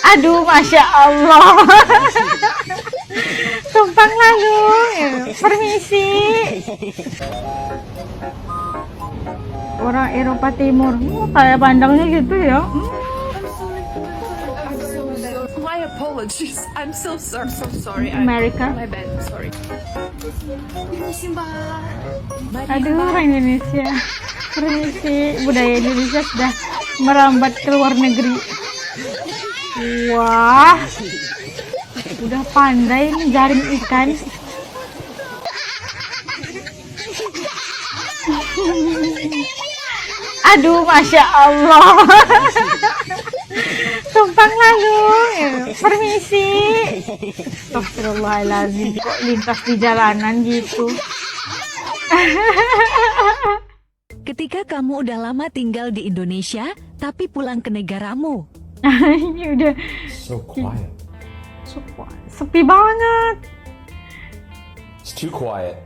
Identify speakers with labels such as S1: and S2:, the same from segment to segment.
S1: Aduh, Masya Allah. Tumpang lalu. Permisi. Orang Eropa Timur. Kayak pandangnya gitu ya.
S2: My apologies. I'm so sorry.
S1: Amerika.
S2: My bad. Sorry.
S1: Aduh, orang Indonesia. Permisi. Budaya Indonesia sudah merambat ke luar negeri. Wah, udah pandai nih jaring ikan. Aduh, Masya Allah. Tumpang lalu. Permisi. Astagfirullahaladzim. Kok lintas di jalanan gitu.
S3: Ketika kamu udah lama tinggal di Indonesia, tapi pulang ke negaramu.
S1: Ini udah
S4: So quiet.
S1: sepi banget.
S4: It's too quiet.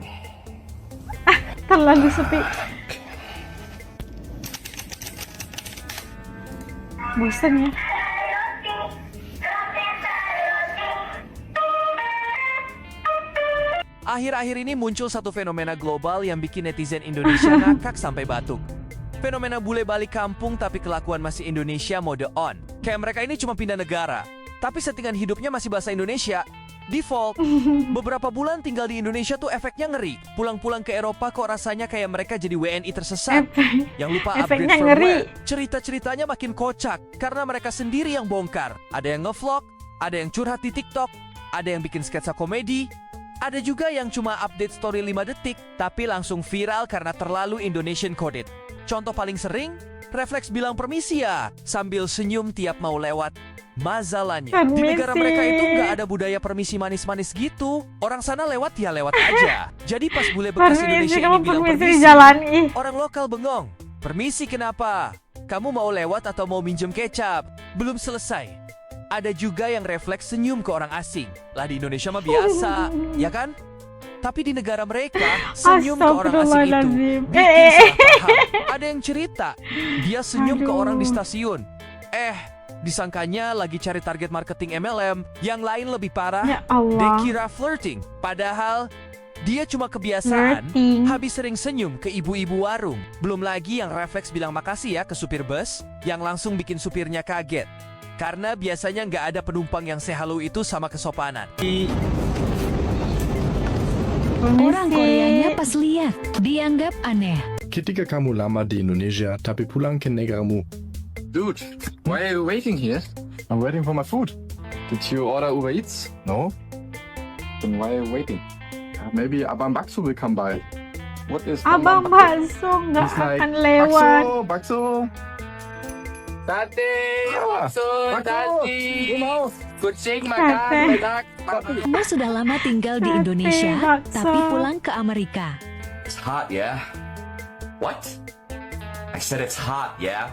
S1: Terlalu sepi. Bosan ya.
S5: Akhir-akhir ini muncul satu fenomena global yang bikin netizen Indonesia ngakak sampai batuk. Fenomena bule balik kampung tapi kelakuan masih Indonesia mode on. Kayak mereka ini cuma pindah negara, tapi settingan hidupnya masih bahasa Indonesia. Default. Beberapa bulan tinggal di Indonesia tuh efeknya ngeri. Pulang-pulang ke Eropa kok rasanya kayak mereka jadi WNI tersesat. Yang lupa upgrade
S1: Efeknya
S5: firmware.
S1: ngeri.
S5: Cerita-ceritanya makin kocak karena mereka sendiri yang bongkar. Ada yang ngevlog, ada yang curhat di TikTok, ada yang bikin sketsa komedi, ada juga yang cuma update story 5 detik tapi langsung viral karena terlalu Indonesian coded. Contoh paling sering, refleks bilang permisi ya sambil senyum tiap mau lewat. Masalahnya, di negara mereka itu nggak ada budaya permisi manis-manis gitu. Orang sana lewat ya lewat aja. Jadi pas bule bekas Indonesia ini bilang permisi,
S1: jalan ih.
S5: orang lokal bengong. Permisi kenapa? Kamu mau lewat atau mau minjem kecap? Belum selesai. Ada juga yang refleks senyum ke orang asing. Lah di Indonesia mah biasa, ya kan? Tapi di negara mereka, senyum ke orang asing itu bikin salah paham. Ada yang cerita, dia senyum ke orang di stasiun. Disangkanya lagi cari target marketing MLM. Yang lain lebih parah,
S1: Ya Allah.
S5: dikira flirting. Padahal dia cuma kebiasaan,
S1: Flirting.
S5: habis sering senyum ke ibu-ibu warung. Belum lagi yang refleks bilang makasih ya ke supir bus, yang langsung bikin supirnya kaget. Karena biasanya nggak ada penumpang yang say hello itu sama kesopanan.
S3: Orang Koreanya pas lihat, dianggap aneh.
S6: Ketika kamu lama di Indonesia tapi pulang ke negaramu.
S7: Dude, why are you waiting here?
S6: I'm waiting for my food.
S7: Did you order Uber Eats?
S6: No?
S7: Then why are you waiting?
S6: Maybe Abang Bakso will come by.
S7: What is
S1: Abang Bakso nggak
S6: He's like,
S1: akan lewat.
S6: Bakso.
S7: Tati,
S6: Bakso,
S7: Tati.
S6: mau.
S7: Kucing
S1: Tete.
S3: Kamu sudah lama tinggal di
S1: Sate
S3: Indonesia,
S1: bakso.
S3: tapi pulang ke Amerika.
S4: It's hot, yeah? What? I said it's hot, yeah?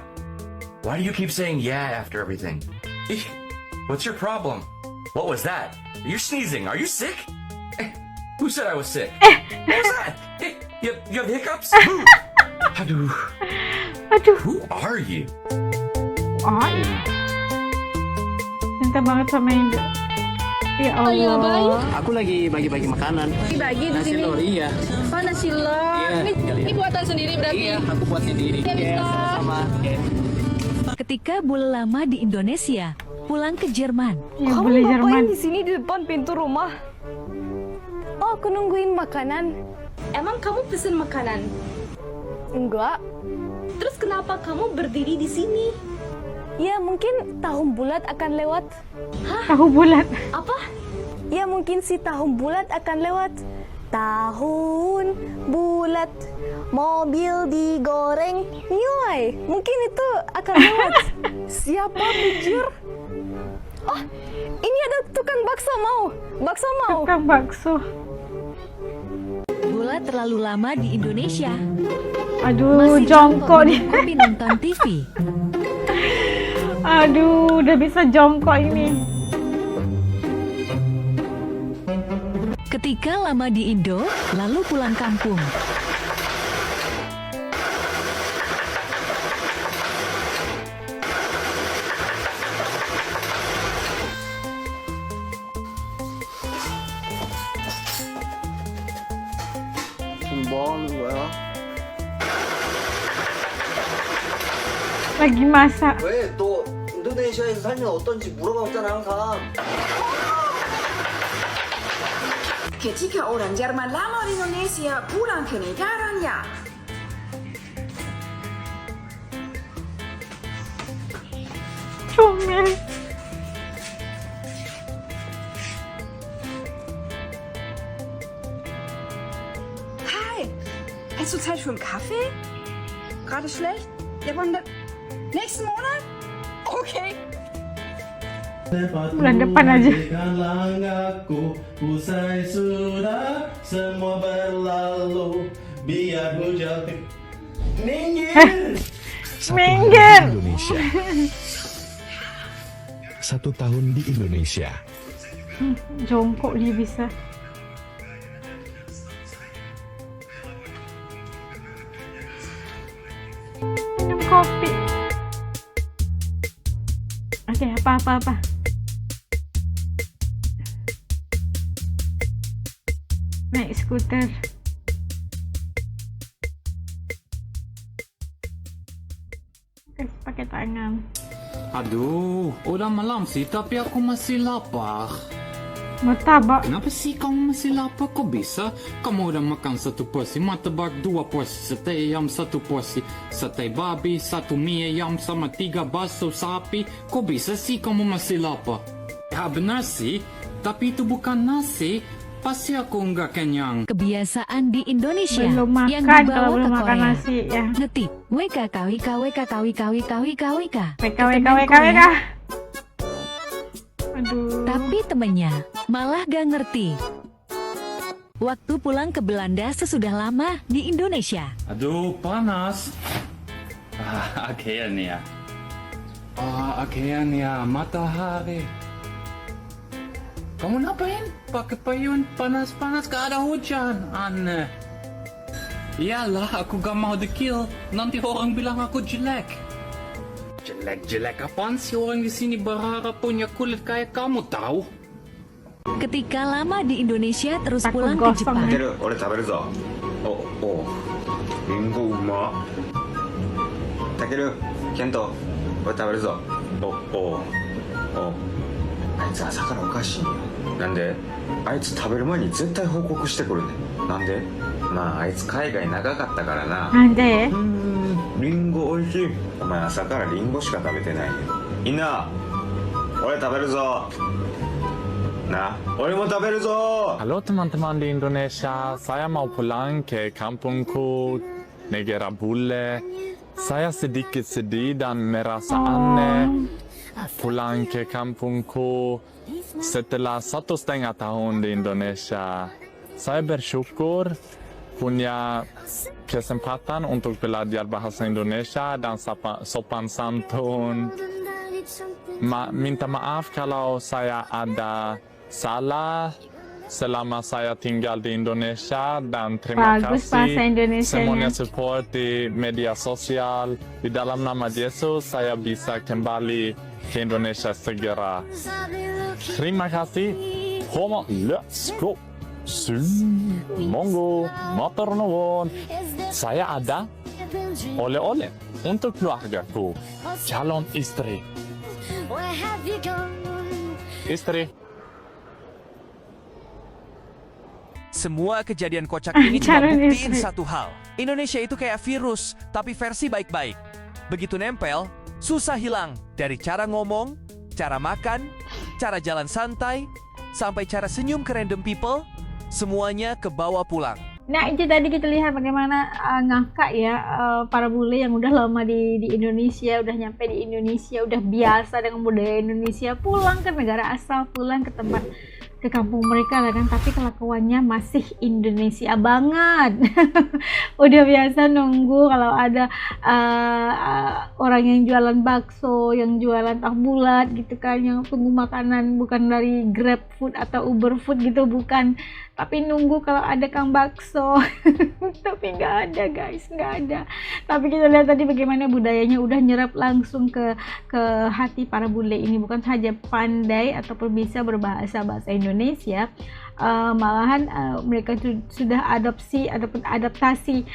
S4: Why do you keep saying yeah after everything? Eek, what's your problem? What was that? You're sneezing. Are you sick? Who said I was sick? What was that? You have hiccups? Aduh.
S1: Aduh.
S4: Who are you?
S1: Oh iya. Cinta banget sama Indo. Ya Allah.
S8: Aku lagi bagi-bagi makanan.
S2: Bagi di
S8: Nasi
S2: sini.
S8: lor, iya.
S2: Oh, nasi lor.
S8: Iya,
S2: Ini buatan sendiri berarti.
S8: Iya, aku buat sendiri.
S2: Iya,
S8: Iya,
S2: Mister.
S8: sama-sama.
S3: Ketika bule lama di Indonesia, pulang ke Jerman.
S1: Ya boleh Jerman.
S9: di sini di depan pintu rumah? Oh, aku nungguin makanan.
S2: Emang kamu pesen makanan?
S9: Enggak.
S2: Terus kenapa kamu berdiri di sini?
S9: Ya, mungkin tahun bulat akan lewat.
S1: Tahu bulat.
S2: Apa?
S9: Ya, mungkin si tahun bulat akan lewat. Tahun bulat, mobil digoreng, nyoy. Mungkin itu akan lewat. Siapa bujur? Oh, ini ada tukang bakso mau. Bakso mau.
S1: Tukang bakso.
S3: Bule terlalu lama di Indonesia.
S1: Aduh, jongkok nih.
S3: Hobi nonton TV.
S1: Aduh, udah bisa jongkok ini.
S3: Ketika lama di Indo, lalu pulang kampung.
S8: 뭐 하는 거야?
S1: Lagi masak.
S8: 왜 또 인도네시아에서 살면 어떤지 물어봤잖아 항상.
S10: Ketika orang Jerman lama di Indonesia pulang ke negaranya.
S1: Comel.
S10: Hi, hast du Zeit für einen Kaffee? Gerade schlecht? Ja, wann nächsten Monat? Okay.
S1: Bulan depan aja.
S11: Aku, usai sudah semua berlalu, biar hujan minggir.
S1: Minggir.
S6: Indonesia. 1 tahun di Indonesia.
S1: Jongkok dia bisa. Minum kopi. Oke, apa. Naik skuter. Pakai tangan.
S11: Aduh, udah malam sih tapi aku masih lapar.
S1: Martabak.
S11: Kenapa sih kamu masih lapar? Kok bisa? Kamu udah makan 1 porsi martabak, 2 porsi sate ayam, 1 porsi sate babi, 1 mie ayam sama 3 bakso sapi. Kok bisa sih kamu masih lapar? Ya benar sih, tapi itu bukan nasi. Pasti aku nggak kenyang.
S3: Kebiasaan di Indonesia
S1: Belum
S3: yang
S1: makan
S3: dibawa
S1: kalau
S3: ke
S1: belum makan
S3: Korea.
S1: nasi ya.
S3: Ngetik WKKWKWKWKWKWK.
S1: WK. Aduh.
S3: Tapi temennya malah gak ngerti. Waktu pulang ke Belanda sesudah lama di Indonesia.
S11: Aduh, panas. Akhirnya. Akhirnya matahari. Kamu ngapain? Pakai payung panas-panas, gak ada hujan. Aneh. Iyalah, aku gak mau di-kill. Nanti orang bilang aku jelek. Jelek apaan sih orang di sini berharap punya kulit kayak kamu tahu?
S3: Ketika lama di Indonesia terus
S1: Takut
S3: pulang ke
S1: gosong
S3: Jepang.
S1: ya.
S7: 俺食べるぞ。リンゴうま。たける、ケント、俺食べるぞ。あいつ朝からおかしいんよ。なんで？あいつ食べる前に絶対報告してくるね。なんで？まああいつ海外長かったからな。
S1: Ada ya.
S7: リンゴおいしい。お前朝からリンゴしか食べてないよ。みんな、俺食べるぞ。な、俺も食べるぞ。
S6: Halo teman-teman di Indonesia, saya mau pulang ke kampungku, negara bule. Saya sedikit sedih dan merasa aneh pulang ke kampungku setelah 1,5 tahun di Indonesia. Saya bersyukur punya kesempatan untuk belajar bahasa Indonesia dan sopan santun. Minta maaf kalau saya ada salah selama saya tinggal di Indonesia dan terima
S1: Bagus bahasa
S6: kasih
S1: Indonesianya.
S6: semuanya support di media sosial. Di dalam nama Yesus saya bisa kembali ke Indonesia segera. Terima kasih. Homo, let's go. Monggo, motor nuwun. Saya ada oleh-oleh untuk keluargaku. Calon istri. Istri.
S5: Semua kejadian kocak ini cuma
S1: Calon
S5: buktiin
S1: istri.
S5: satu hal. Indonesia itu kayak virus, tapi versi baik-baik. Begitu nempel, susah hilang. Dari cara ngomong, cara makan, cara jalan santai, sampai cara senyum ke random people, semuanya kebawa pulang.
S1: Nah itu tadi kita lihat bagaimana ngakak ya para bule yang udah lama di Indonesia, udah nyampe di Indonesia, udah biasa dengan budaya Indonesia, pulang ke negara asal, pulang ke tempat, ke kampung mereka lah kan, tapi kelakuannya masih Indonesia banget. Udah biasa nunggu kalau ada orang yang jualan bakso, yang jualan tahu bulat gitu kan, yang tunggu makanan bukan dari Grab Food atau Uber Food gitu, bukan, tapi nunggu kalau ada kang bakso. Tapi nggak ada guys, nggak ada. Tapi kita lihat tadi bagaimana budayanya udah nyerap langsung ke hati para bule ini, bukan saja pandai ataupun bisa berbahasa Indonesia, malahan mereka sudah adopsi ataupun adaptasi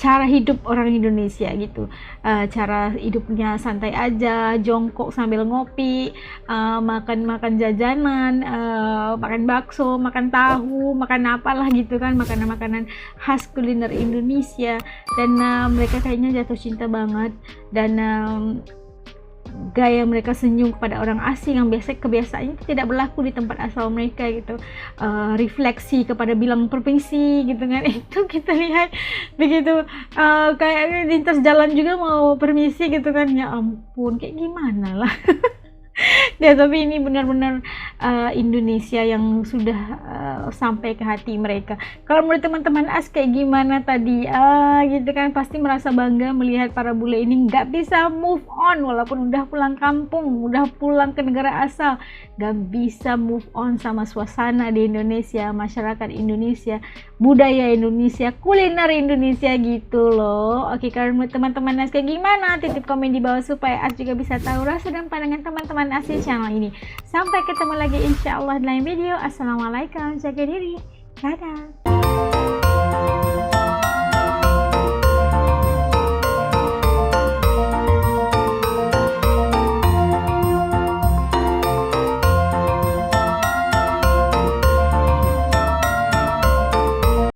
S1: cara hidup orang Indonesia gitu, cara hidupnya santai aja, jongkok sambil ngopi, makan jajanan, makan bakso, makan tahu, makan apalah gitu kan, makanan khas kuliner Indonesia. Dan mereka kayaknya jatuh cinta banget, dan gaya mereka senyum kepada orang asing yang kebiasaannya itu tidak berlaku di tempat asal mereka gitu, refleksi kepada bilang provinsi gitu kan, itu kita lihat begitu, kayak lintas jalan juga mau permisi gitu kan, ya ampun kayak gimana lah. Ya tapi ini benar-benar Indonesia yang sudah sampai ke hati mereka. Kalau menurut teman-teman AS kayak gimana tadi? Gitu kan, pasti merasa bangga melihat para bule ini nggak bisa move on walaupun udah pulang kampung, udah pulang ke negara asal, nggak bisa move on sama suasana di Indonesia, masyarakat Indonesia, budaya Indonesia, kuliner Indonesia gitu loh. Oke, kalau menurut teman-teman AS kayak gimana? Titip komen di bawah supaya AS juga bisa tahu rasa dan pandangan teman-teman AS di channel ini. Sampai ketemu lagi insya Allah di lain video. Assalamualaikum, jaga diri, dadah.